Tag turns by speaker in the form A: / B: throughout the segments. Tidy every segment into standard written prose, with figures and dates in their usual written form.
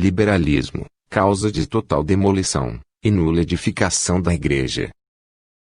A: liberalismo, causa de total demolição e nula edificação da Igreja.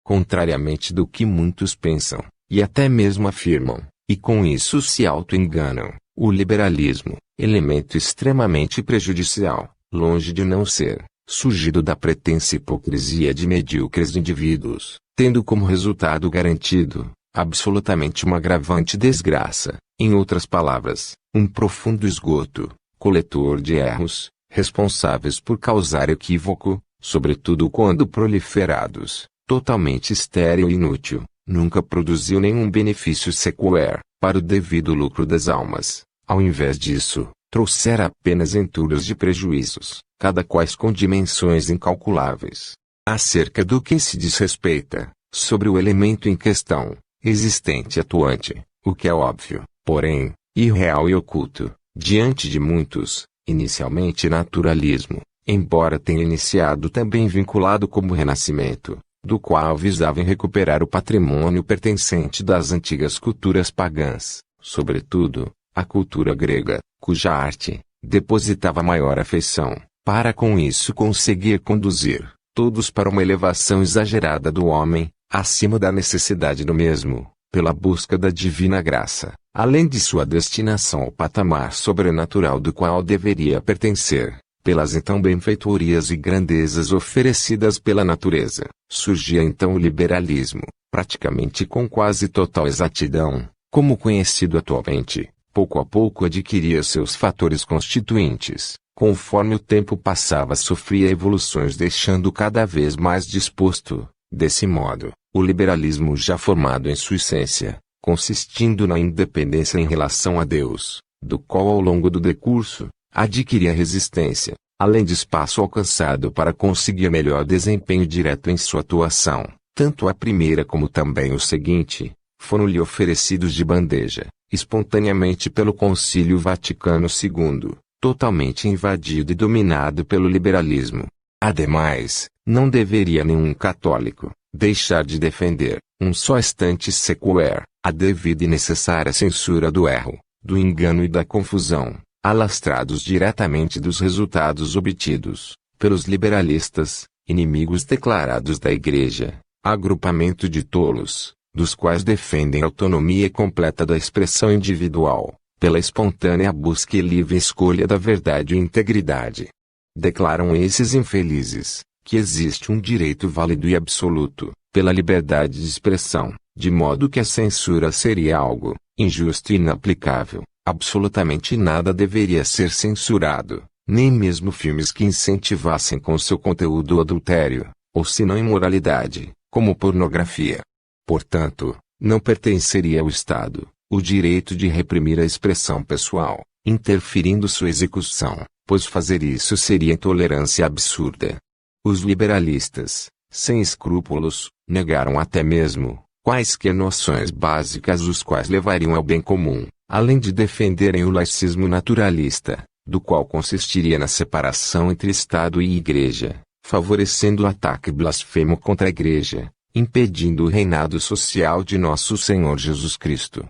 A: Contrariamente do que muitos pensam, e até mesmo afirmam, e com isso se auto-enganam, o liberalismo, elemento extremamente prejudicial, longe de não ser, surgido da pretensa hipocrisia de medíocres indivíduos, tendo como resultado garantido, absolutamente uma agravante desgraça, em outras palavras, um profundo esgoto, coletor de erros, responsáveis por causar equívoco, sobretudo quando proliferados, totalmente estéril e inútil, nunca produziu nenhum benefício sequer, para o devido lucro das almas. Ao invés disso, trouxera apenas entulhos de prejuízos, cada quais com dimensões incalculáveis. Acerca do que se diz respeita, sobre o elemento em questão, existente e atuante, o que é óbvio, porém, irreal e oculto, diante de muitos, inicialmente naturalismo, embora tenha iniciado também vinculado como renascimento, do qual visavam recuperar o patrimônio pertencente das antigas culturas pagãs, sobretudo, a cultura grega, cuja arte, depositava maior afeição, para com isso conseguir conduzir, todos para uma elevação exagerada do homem, acima da necessidade do mesmo, pela busca da divina graça, além de sua destinação ao patamar sobrenatural do qual deveria pertencer, pelas então benfeitorias e grandezas oferecidas pela natureza, surgia então o liberalismo, praticamente com quase total exatidão, como conhecido atualmente, pouco a pouco adquiria seus fatores constituintes, conforme o tempo passava sofria evoluções deixando cada vez mais disposto, desse modo, o liberalismo já formado em sua essência, consistindo na independência em relação a Deus, do qual ao longo do decurso, adquiria resistência, além de espaço alcançado para conseguir melhor desempenho direto em sua atuação, tanto a primeira como também o seguinte, foram-lhe oferecidos de bandeja, espontaneamente pelo Concílio Vaticano II, totalmente invadido e dominado pelo liberalismo. Ademais, não deveria nenhum católico deixar de defender, um só instante sequer, a devida e necessária censura do erro, do engano e da confusão, alastrados diretamente dos resultados obtidos, pelos liberalistas, inimigos declarados da Igreja, agrupamento de tolos, dos quais defendem a autonomia completa da expressão individual, pela espontânea busca e livre escolha da verdade e integridade. Declaram esses infelizes, que existe um direito válido e absoluto, pela liberdade de expressão, de modo que a censura seria algo injusto e inaplicável, absolutamente nada deveria ser censurado, nem mesmo filmes que incentivassem com seu conteúdo o adultério, ou senão imoralidade, como pornografia. Portanto, não pertenceria ao Estado o direito de reprimir a expressão pessoal, interferindo sua execução, pois fazer isso seria intolerância absurda. Os liberalistas, sem escrúpulos, negaram até mesmo quaisquer noções básicas os quais levariam ao bem comum, além de defenderem o laicismo naturalista, do qual consistiria na separação entre Estado e Igreja, favorecendo o ataque blasfemo contra a Igreja, impedindo o reinado social de nosso Senhor Jesus Cristo.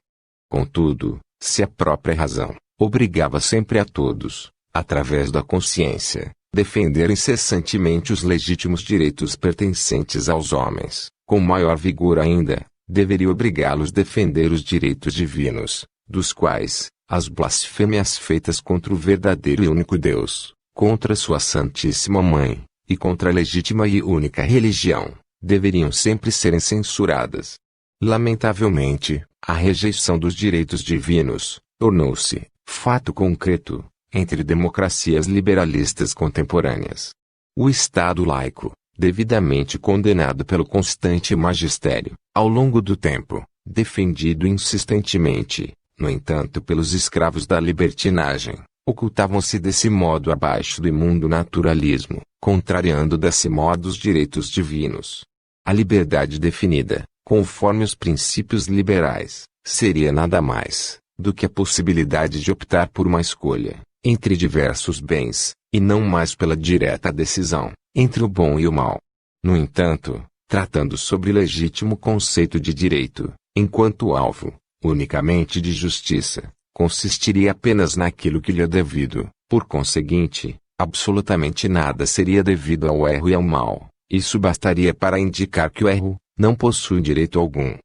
A: Contudo, se a própria razão obrigava sempre a todos, através da consciência, defender incessantemente os legítimos direitos pertencentes aos homens, com maior vigor ainda, deveria obrigá-los a defender os direitos divinos, dos quais, as blasfêmias feitas contra o verdadeiro e único Deus, contra sua Santíssima Mãe, e contra a legítima e única religião, deveriam sempre serem censuradas. Lamentavelmente, a rejeição dos direitos divinos tornou-se fato concreto entre democracias liberalistas contemporâneas. O Estado laico, devidamente condenado pelo constante magistério, ao longo do tempo, defendido insistentemente, no entanto pelos escravos da libertinagem, ocultavam-se desse modo abaixo do imundo naturalismo, contrariando desse modo os direitos divinos. A liberdade definida, conforme os princípios liberais, seria nada mais do que a possibilidade de optar por uma escolha entre diversos bens, e não mais pela direta decisão entre o bom e o mal. No entanto, tratando sobre legítimo conceito de direito, enquanto alvo, unicamente de justiça, consistiria apenas naquilo que lhe é devido, por conseguinte, Absolutamente nada seria devido ao erro e ao mal. Isso bastaria para indicar que o erro não possui direito algum.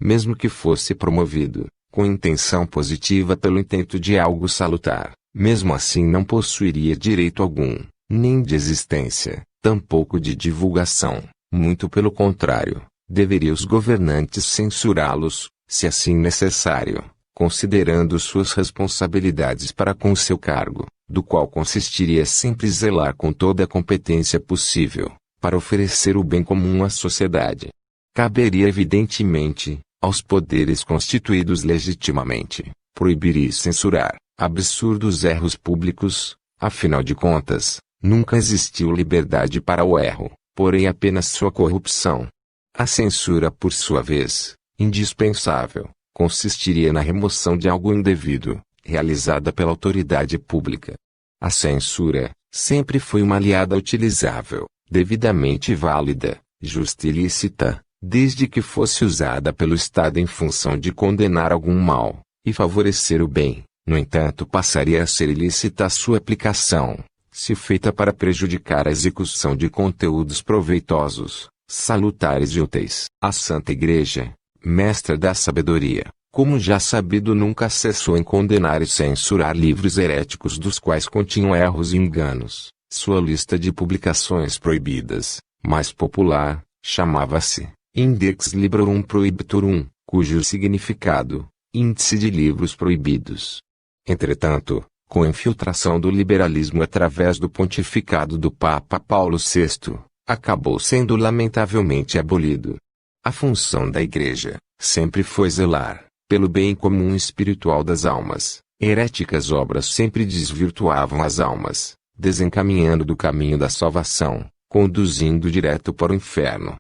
A: Mesmo que fosse promovido, com intenção positiva pelo intento de algo salutar, mesmo assim não possuiria direito algum, nem de existência, tampouco de divulgação. Muito pelo contrário, deveriam os governantes censurá-los, se assim necessário, considerando suas responsabilidades para com o seu cargo, do qual consistiria sempre zelar com toda a competência possível, para oferecer o bem comum à sociedade. Caberia evidentemente, aos poderes constituídos legitimamente, proibir e censurar absurdos erros públicos. Afinal de contas, nunca existiu liberdade para o erro, porém apenas sua corrupção. A censura, por sua vez, indispensável, consistiria na remoção de algo indevido, realizada pela autoridade pública. A censura sempre foi uma aliada utilizável, devidamente válida, justa e lícita, desde que fosse usada pelo Estado em função de condenar algum mal e favorecer o bem. No entanto, passaria a ser ilícita a sua aplicação, se feita para prejudicar a execução de conteúdos proveitosos, salutares e úteis. A Santa Igreja, mestra da sabedoria, como já sabido, nunca cessou em condenar e censurar livros heréticos dos quais continham erros e enganos. Sua lista de publicações proibidas, mais popular, chamava-se Index Librorum Prohibitorum, cujo significado, Índice de Livros Proibidos. Entretanto, com a infiltração do liberalismo através do pontificado do Papa Paulo VI, acabou sendo lamentavelmente abolido. A função da Igreja sempre foi zelar pelo bem comum espiritual das almas. Heréticas obras sempre desvirtuavam as almas, desencaminhando do caminho da salvação, conduzindo direto para o inferno.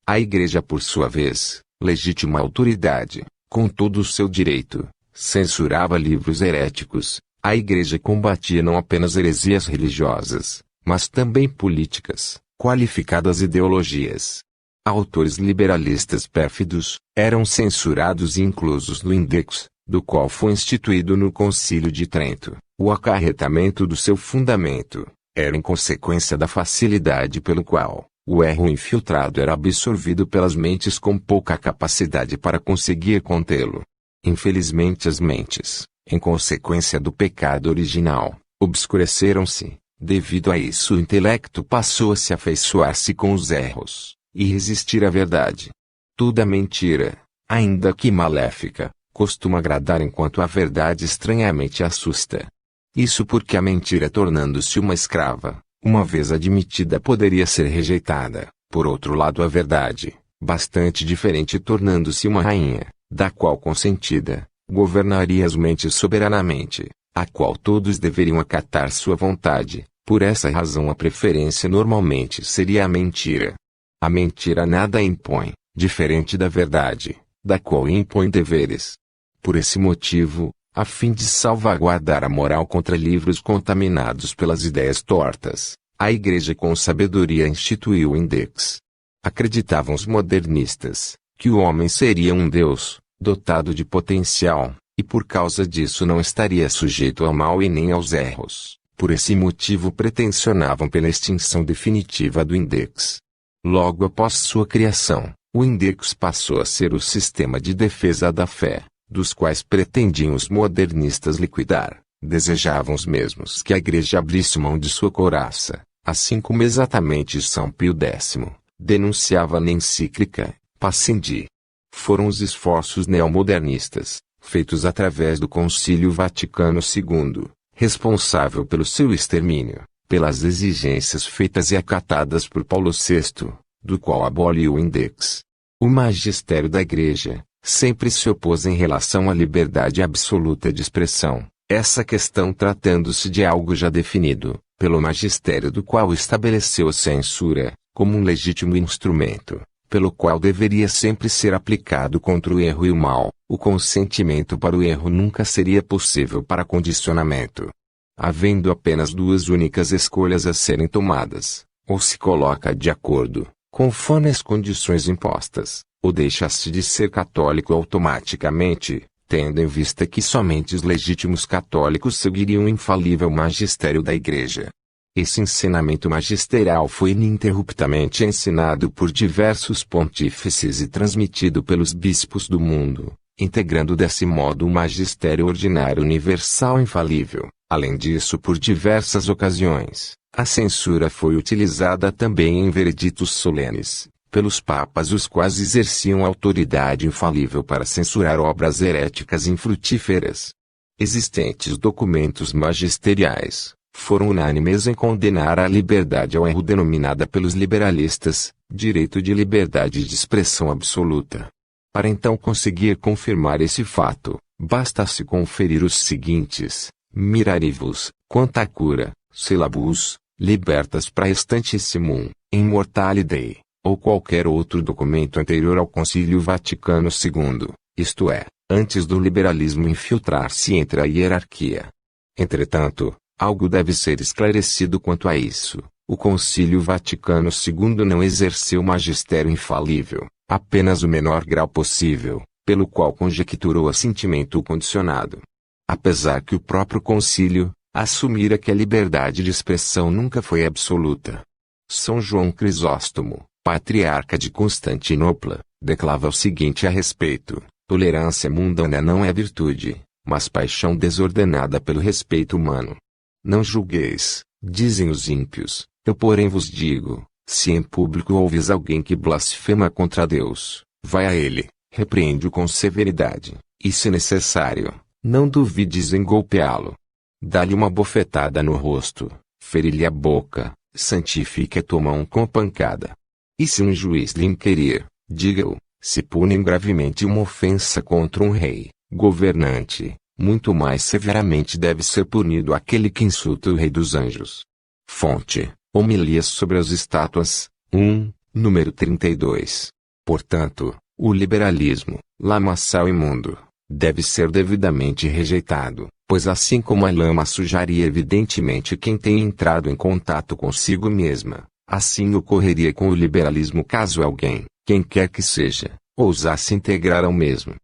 A: A Igreja, por sua vez, legítima autoridade, com todo o seu direito, censurava livros heréticos. A Igreja combatia não apenas heresias religiosas, mas também políticas, qualificadas ideologias. Autores liberalistas pérfidos eram censurados e inclusos no Index, do qual foi instituído no Concílio de Trento. O acarretamento do seu fundamento era em consequência da facilidade pelo qual o erro infiltrado era absorvido pelas mentes com pouca capacidade para conseguir contê-lo. Infelizmente as mentes, em consequência do pecado original, obscureceram-se. Devido a isso o intelecto passou a se afeiçoar-se com os erros e resistir à verdade. Toda mentira, ainda que maléfica, costuma agradar enquanto a verdade estranhamente assusta. Isso porque a mentira, tornando-se uma escrava, uma vez admitida, poderia ser rejeitada. Por outro lado, a verdade, bastante diferente, tornando-se uma rainha, da qual consentida, governaria as mentes soberanamente, a qual todos deveriam acatar sua vontade. Por essa razão a preferência normalmente seria a mentira. A mentira nada impõe, diferente da verdade, da qual impõe deveres. Por esse motivo, a fim de salvaguardar a moral contra livros contaminados pelas ideias tortas, a Igreja com sabedoria instituiu o Index. Acreditavam os modernistas que o homem seria um Deus, dotado de potencial, e por causa disso não estaria sujeito ao mal e nem aos erros. Por esse motivo pretensionavam pela extinção definitiva do Index. Logo após sua criação, o Index passou a ser o sistema de defesa da fé, dos quais pretendiam os modernistas liquidar. Desejavam os mesmos que a Igreja abrisse mão de sua couraça, assim como exatamente São Pio X denunciava na encíclica Pascendi. Foram os esforços neomodernistas, feitos através do Concílio Vaticano II, responsável pelo seu extermínio, pelas exigências feitas e acatadas por Paulo VI, do qual aboliu o Index. O magistério da Igreja sempre se opôs em relação à liberdade absoluta de expressão, essa questão tratando-se de algo já definido, pelo magistério, do qual estabeleceu a censura, como um legítimo instrumento, pelo qual deveria sempre ser aplicado contra o erro e o mal. O consentimento para o erro nunca seria possível para condicionamento. Havendo apenas duas únicas escolhas a serem tomadas, ou se coloca de acordo, conforme as condições impostas, ou deixa-se de ser católico automaticamente, tendo em vista que somente os legítimos católicos seguiriam o infalível magistério da Igreja. Esse ensinamento magisterial foi ininterruptamente ensinado por diversos pontífices e transmitido pelos bispos do mundo, integrando desse modo o magistério ordinário universal infalível. Além disso, por diversas ocasiões, a censura foi utilizada também em vereditos solenes, pelos papas, os quais exerciam autoridade infalível para censurar obras heréticas infrutíferas. Existentes documentos magisteriais foram unânimes em condenar a liberdade ao erro denominada pelos liberalistas, direito de liberdade de expressão absoluta. Para então conseguir confirmar esse fato, basta-se conferir os seguintes: mirarivus, quanta cura, syllabus, libertas praestantissimum, immortale Dei, ou qualquer outro documento anterior ao Concílio Vaticano II, isto é, antes do liberalismo infiltrar-se entre a hierarquia. Entretanto, algo deve ser esclarecido quanto a isso. O Concílio Vaticano II não exerceu magistério infalível, apenas o menor grau possível, pelo qual conjecturou assentimento condicionado. Apesar que o próprio concílio assumira que a liberdade de expressão nunca foi absoluta. São João Crisóstomo, patriarca de Constantinopla, declara o seguinte a respeito: tolerância mundana não é virtude, mas paixão desordenada pelo respeito humano. Não julgueis, dizem os ímpios, eu porém vos digo, se em público ouves alguém que blasfema contra Deus, vai a ele, repreende-o com severidade, e se necessário, não duvides em golpeá-lo. Dá-lhe uma bofetada no rosto, fere-lhe a boca, santifique a tua mão com a pancada. E se um juiz lhe inquirir, diga-o, se punem gravemente uma ofensa contra um rei, governante, muito mais severamente deve ser punido aquele que insulta o Rei dos Anjos. Fonte: Homilias sobre as Estátuas, 1, número 32. Portanto, o liberalismo, lamaçal imundo, deve ser devidamente rejeitado, pois assim como a lama sujaria evidentemente quem tem entrado em contato consigo mesma, assim ocorreria com o liberalismo caso alguém, quem quer que seja, ousasse integrar ao mesmo.